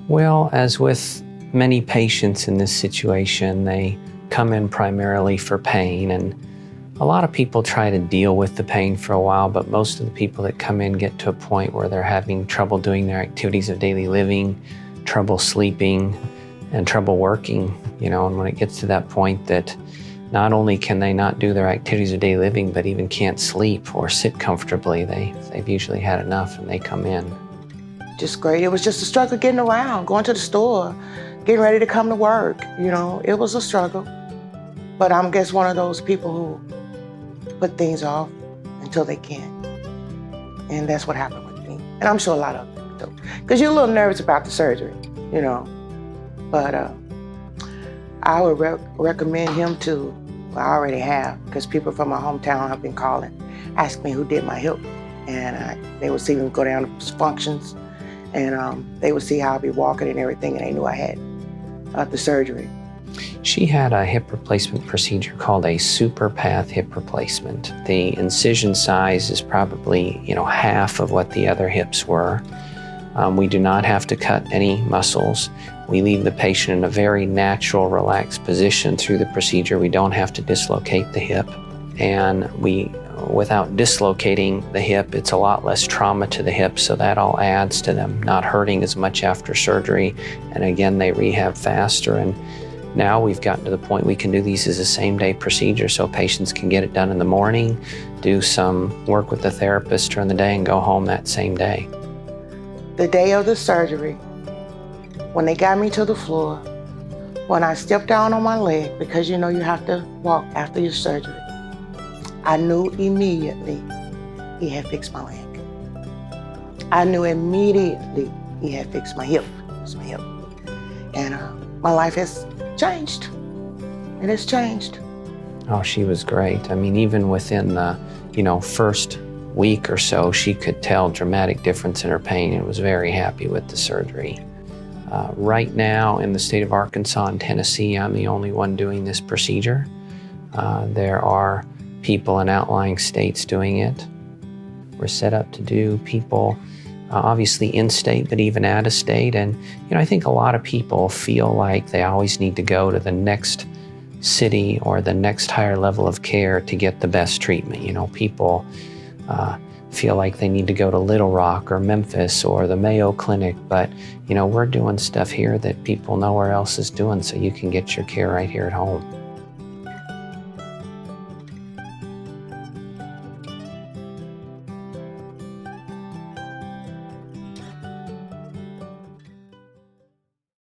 Well, as with many patients in this situation, they come in primarily for pain, and a lot of people try to deal with the pain for a while, but most of the people that come in get to a point where they're having trouble doing their activities of daily living, trouble sleeping, and trouble working, and when it gets to that point that not only can they not do their activities of daily living, but even can't sleep or sit comfortably, they've usually had enough and they come in. Just great. It was just a struggle getting around, going to the store, getting ready to come to work. It was a struggle. But I'm just one of those people who put things off until they can. And that's what happened with me. And I'm sure a lot of them do. Because you're a little nervous about the surgery, But I would recommend him to, well, I already have, because people from my hometown have been calling, asking me who did my hip. And they would see me go down to functions, and they would see how I'd be walking and everything, and they knew I had the surgery. She had a hip replacement procedure called a superpath hip replacement. The incision size is probably, half of what the other hips were. We do not have to cut any muscles. We leave the patient in a very natural, relaxed position through the procedure. We don't have to dislocate the hip. And without dislocating the hip, it's a lot less trauma to the hip, so that all adds to them not hurting as much after surgery. And again, they rehab faster. And now we've gotten to the point we can do these as a same-day procedure, so patients can get it done in the morning, do some work with the therapist during the day, and go home that same day. The day of the surgery, when they got me to the floor, when I stepped down on my leg, because you have to walk after your surgery, I knew immediately he had fixed my leg. I knew immediately he had fixed my hip. It's my hip. And my life has changed. It has changed. Oh, she was great. I mean, even within the, first week or so, she could tell dramatic difference in her pain and was very happy with the surgery. Right now in the state of Arkansas and Tennessee, I'm the only one doing this procedure. There are people in outlying states doing it. We're set up to do people obviously in-state, but even out-of-state. And I think a lot of people feel like they always need to go to the next city or the next higher level of care to get the best treatment. People feel like they need to go to Little Rock or Memphis or the Mayo Clinic, but we're doing stuff here that people nowhere else is doing, so you can get your care right here at home.